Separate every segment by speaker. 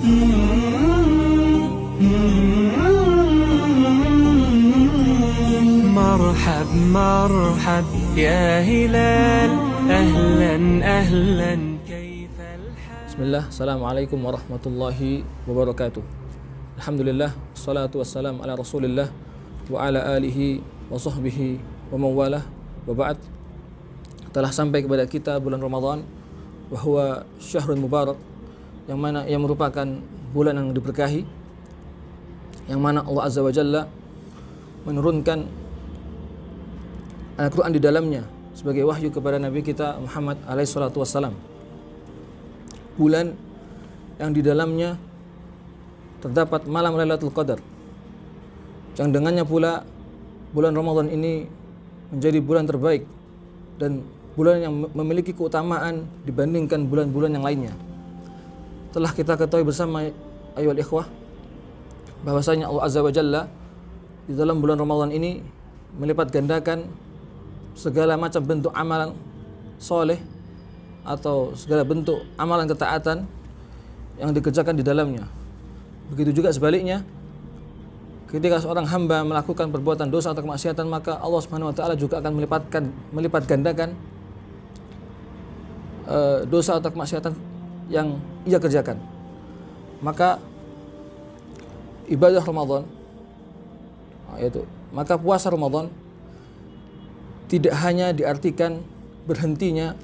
Speaker 1: مرحب مرحب يا هلال أهلا أهلا كيف الحال.
Speaker 2: Bismillah, Assalamualaikum warahmatullahi wabarakatuh. Alhamdulillah, salatu wassalam ala rasulillah wa ala alihi wa sahbihi wa mawalah wa ba'd. Telah sampai kepada kita bulan Ramadan, wa huwa syahrun mubarak, yang merupakan bulan yang diberkahi, yang mana Allah Azza wa Jalla menurunkan Al-Quran di dalamnya sebagai wahyu kepada Nabi kita Muhammad alaihi salatu wassalam. Bulan yang di dalamnya terdapat malam Lailatul Qadar, yang dengannya pula bulan Ramadan ini menjadi bulan terbaik dan bulan yang memiliki keutamaan dibandingkan bulan-bulan yang lainnya. Telah kita ketahui bersama ayyuhal ikhwah bahwasanya Allah Azza wa Jalla di dalam bulan Ramadan ini melipat gandakan segala macam bentuk amalan soleh atau segala bentuk amalan ketaatan yang dikerjakan di dalamnya. Begitu juga sebaliknya, ketika seorang hamba melakukan perbuatan dosa atau kemaksiatan, maka Allah Subhanahu wa taala juga akan melipat gandakan dosa atau kemaksiatan yang ia kerjakan. Maka ibadah Ramadan, maka puasa Ramadan tidak hanya diartikan berhentinya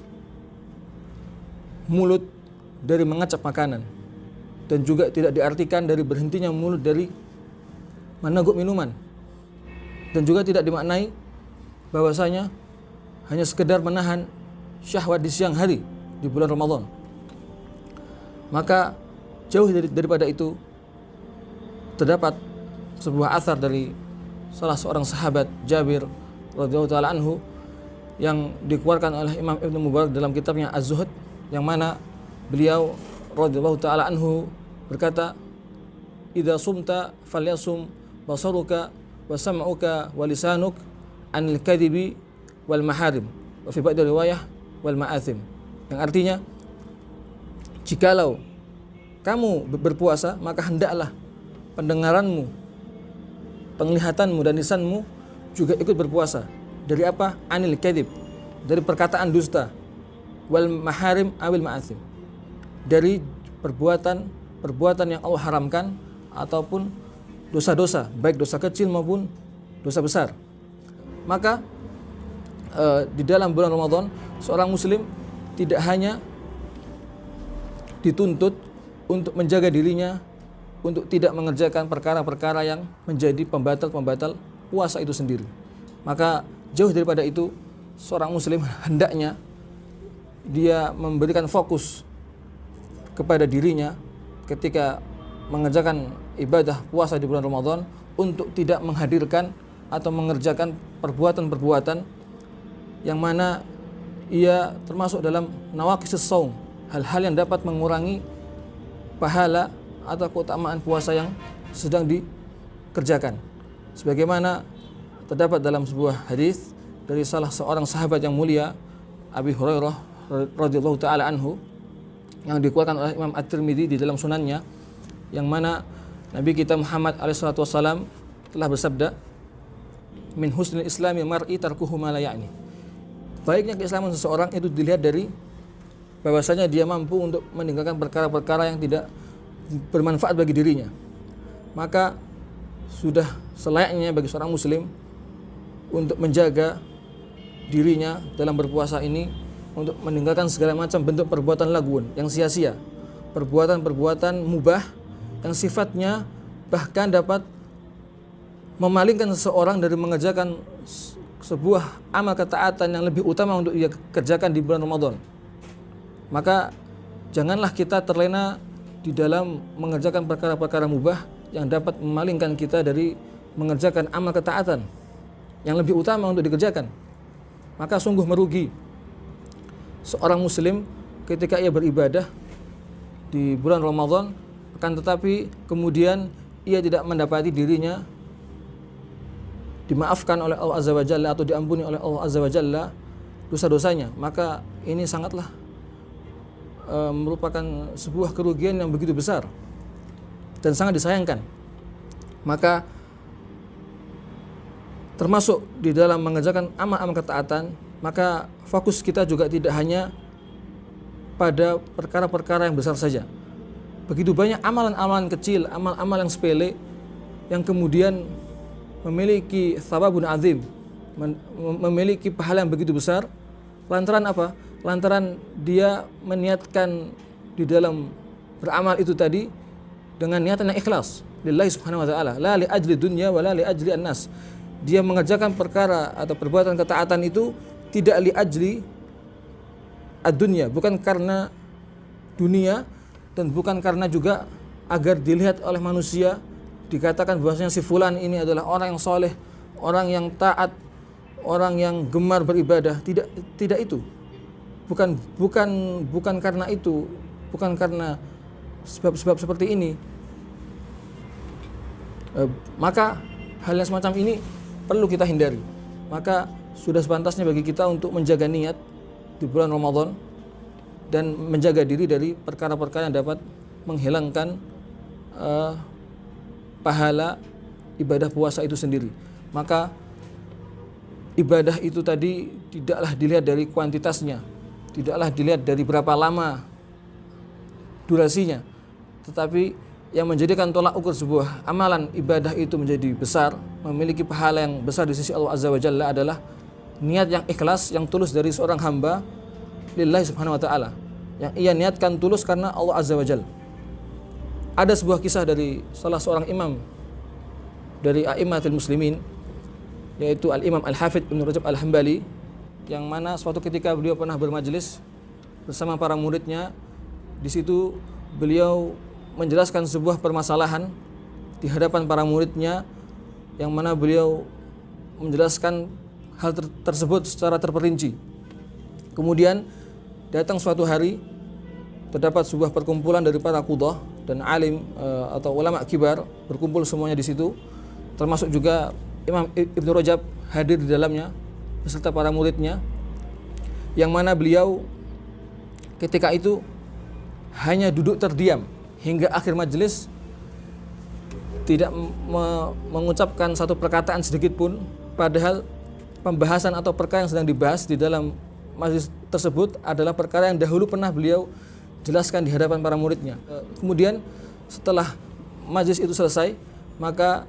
Speaker 2: mulut dari mengacap makanan, dan juga tidak diartikan dari berhentinya mulut dari meneguk minuman, dan juga tidak dimaknai bahwasanya hanya sekedar menahan syahwat di siang hari di bulan Ramadan. Maka jauh daripada itu, terdapat sebuah athar dari salah seorang sahabat, Jabir radhiyallahu taala anhu, yang dikeluarkan oleh Imam Ibnu Mubarak dalam kitabnya Az-Zuhd, yang mana beliau radhiyallahu taala anhu berkata, "Idza sumta falyasum basaruka wa sam'uka wa lisanuk anil kadhibi wal maharim wa fi ba'd riwayah wal ma'athim." Yang artinya, jikalau kamu berpuasa, maka hendaklah pendengaranmu, penglihatanmu dan lisanmu juga ikut berpuasa. Dari apa? Anil kadhib, dari perkataan dusta, wal maharim awil ma'athim, dari perbuatan yang Allah haramkan ataupun dosa-dosa, baik dosa kecil maupun dosa besar. Maka di dalam bulan Ramadan, seorang muslim tidak hanya dituntut untuk menjaga dirinya untuk tidak mengerjakan perkara-perkara yang menjadi pembatal-pembatal puasa itu sendiri. Maka jauh daripada itu, seorang muslim hendaknya dia memberikan fokus kepada dirinya ketika mengerjakan ibadah puasa di bulan Ramadan, untuk tidak menghadirkan atau mengerjakan perbuatan-perbuatan yang mana ia termasuk dalam nawaqistus shaum, hal-hal yang dapat mengurangi pahala atau keutamaan puasa yang sedang dikerjakan. Sebagaimana terdapat dalam sebuah hadis dari salah seorang sahabat yang mulia, Abi Hurairah radhiyallahu taala anhu, yang dikeluarkan oleh Imam At-Tirmidzi di dalam sunannya, yang mana Nabi kita Muhammad alaihi salatu wasallam telah bersabda, "Min husnil islami mar'i tarkuhu ma la ya'ni." Baiknya keislaman seseorang itu dilihat dari bahwasanya dia mampu untuk meninggalkan perkara-perkara yang tidak bermanfaat bagi dirinya. Maka sudah selayaknya bagi seorang muslim untuk menjaga dirinya dalam berpuasa ini, untuk meninggalkan segala macam bentuk perbuatan lagwun yang sia-sia, perbuatan-perbuatan mubah yang sifatnya bahkan dapat memalingkan seseorang dari mengerjakan sebuah amal ketaatan yang lebih utama untuk ia kerjakan di bulan Ramadan. Maka janganlah kita terlena di dalam mengerjakan perkara-perkara mubah yang dapat memalingkan kita dari mengerjakan amal ketaatan yang lebih utama untuk dikerjakan. Maka sungguh merugi seorang muslim ketika ia beribadah di bulan Ramadan, akan tetapi kemudian ia tidak mendapati dirinya dimaafkan oleh Allah Azza wa Jalla atau diampuni oleh Allah Azza wa Jalla dosa-dosanya. Maka ini sangatlah merupakan sebuah kerugian yang begitu besar. dan sangat disayangkan. Maka termasuk di dalam mengerjakan amal-amal ketaatan, maka fokus kita juga tidak hanya pada perkara-perkara yang besar saja. Begitu banyak amalan-amalan kecil, amal-amal yang sepele yang kemudian memiliki thawabun azim, memiliki pahala yang begitu besar. Lantaran apa? Lantaran dia meniatkan di dalam beramal itu tadi dengan niatan yang ikhlas lillahi subhanahu wa ta'ala, la li ajli dunya wa la li ajli an-nas. Dia mengerjakan perkara atau perbuatan ketaatan itu tidak li ajli ad-dunya, bukan karena dunia dan bukan karena juga agar dilihat oleh manusia, dikatakan bahwasanya si fulan ini adalah orang yang soleh, orang yang taat, orang yang gemar beribadah. Tidak itu. Bukan karena itu, bukan karena sebab-sebab seperti ini. Maka hal yang semacam ini perlu kita hindari. Maka sudah sepantasnya bagi kita untuk menjaga niat di bulan Ramadan dan menjaga diri dari perkara-perkara yang dapat menghilangkan pahala ibadah puasa itu sendiri. Maka ibadah itu tadi tidaklah dilihat dari kuantitasnya, tidaklah dilihat dari berapa lama durasinya, tetapi yang menjadikan tolak ukur sebuah amalan ibadah itu menjadi besar, memiliki pahala yang besar di sisi Allah Azza wa Jalla adalah niat yang ikhlas, yang tulus dari seorang hamba lillahi subhanahu wa ta'ala, yang ia niatkan tulus karena Allah Azza wa Jalla. Ada sebuah kisah dari salah seorang imam dari a'immatul muslimin, yaitu Al-Imam Al-Hafidh Ibnu Rajab Al-Hambali, yang mana suatu ketika beliau pernah bermajelis bersama para muridnya. Di situ beliau menjelaskan sebuah permasalahan di hadapan para muridnya, yang mana beliau menjelaskan hal tersebut secara terperinci. Kemudian datang suatu hari, terdapat sebuah perkumpulan dari para qudhah dan alim atau ulama kibar berkumpul semuanya di situ, termasuk juga Imam Ibnu Rajab hadir di dalamnya beserta para muridnya, yang mana beliau ketika itu hanya duduk terdiam hingga akhir majelis, tidak mengucapkan satu perkataan sedikit pun, padahal pembahasan atau perkara yang sedang dibahas di dalam majelis tersebut adalah perkara yang dahulu pernah beliau jelaskan di hadapan para muridnya. Kemudian setelah majelis itu selesai, maka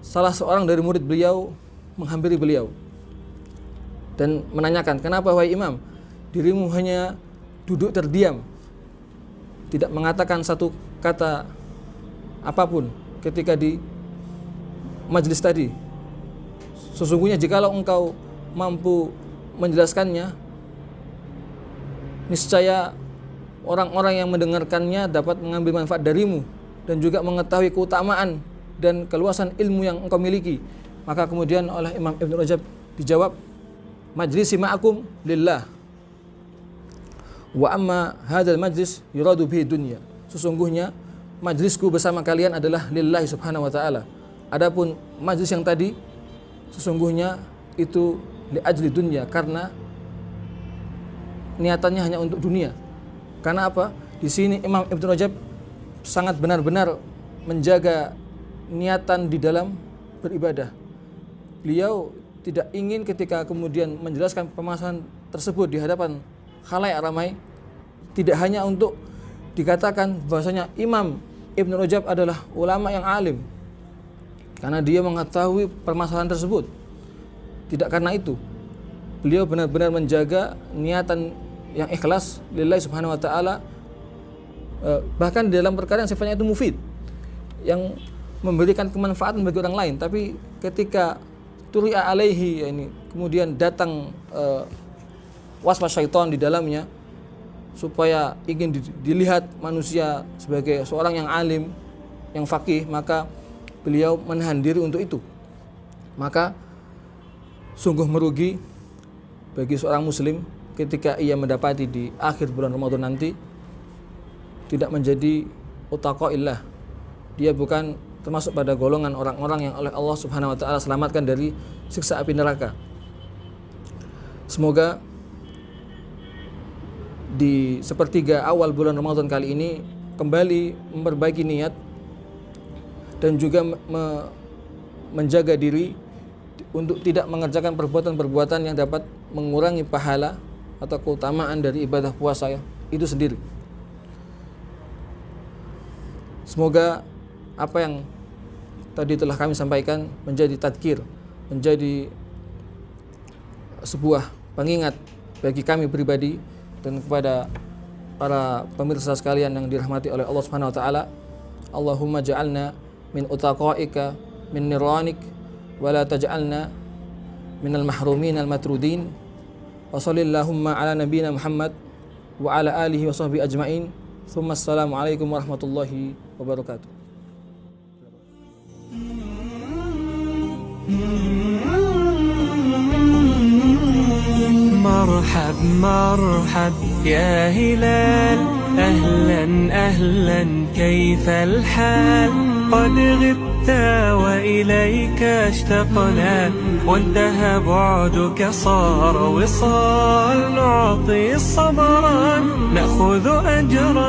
Speaker 2: salah seorang dari murid beliau menghampiri beliau dan menanyakan, "Kenapa wahai imam, dirimu hanya duduk terdiam, tidak mengatakan satu kata apapun ketika di majelis tadi? Sesungguhnya jikalau engkau mampu menjelaskannya, niscaya orang-orang yang mendengarkannya dapat mengambil manfaat darimu dan juga mengetahui keutamaan dan keluasan ilmu yang engkau miliki." Maka kemudian oleh Imam Ibnu Rajab dijawab, "Majlisi ma'akum lillah, wa amma hadzal majlis yuradu bihi dunya." Sesungguhnya majlisku bersama kalian adalah lillahi subhanahu wa ta'ala. Adapun majlis yang tadi sesungguhnya itu li ajli dunya, karena niatannya hanya untuk dunia. Karena apa? Di sini Imam Ibnu Rajab sangat benar-benar menjaga niatan di dalam beribadah. Beliau tidak ingin ketika kemudian menjelaskan permasalahan tersebut di hadapan khalayak ramai, tidak hanya untuk dikatakan bahwasanya Imam Ibnu Rajab adalah ulama yang alim karena dia mengetahui permasalahan tersebut. Tidak karena itu. Beliau benar-benar menjaga niatan yang ikhlas lillahi subhanahu wa ta'ala, bahkan di dalam perkara yang sifatnya itu mufid, yang memberikan kemanfaatan bagi orang lain. Tapi ketika turi'a alaihi, ini kemudian datang waswas syaitan di dalamnya supaya ingin dilihat manusia sebagai seorang yang alim, yang faqih, maka beliau menahan diri untuk itu. Maka sungguh merugi bagi seorang muslim ketika ia mendapati di akhir bulan Ramadan nanti tidak menjadi utaqaillah. Dia bukan termasuk pada golongan orang-orang yang oleh Allah Subhanahu wa taala selamatkan dari siksa api neraka. Semoga di sepertiga awal bulan Ramadan kali ini kembali memperbaiki niat dan juga menjaga diri untuk tidak mengerjakan perbuatan-perbuatan yang dapat mengurangi pahala atau keutamaan dari ibadah puasa itu sendiri. Semoga apa yang tadi telah kami sampaikan menjadi tadzkir, menjadi sebuah pengingat bagi kami pribadi dan kepada para pemirsa sekalian yang dirahmati oleh Allah Subhanahu wa taala. Allahumma ja'alna min utaqaika min niranik wa la taj'alna minal mahrumin al matrudin. Wa shallallahumma ala nabiyyina Muhammad wa ala alihi wa sahbihi ajmain. Tsumma assalamu alaikum warahmatullahi wabarakatuh.
Speaker 1: مرحب مرحب يا هلال أهلا أهلا كيف الحال قد غبت وإليك اشتقنا وانتهى بعدك صار وصال نعطي الصبر نأخذ أجرا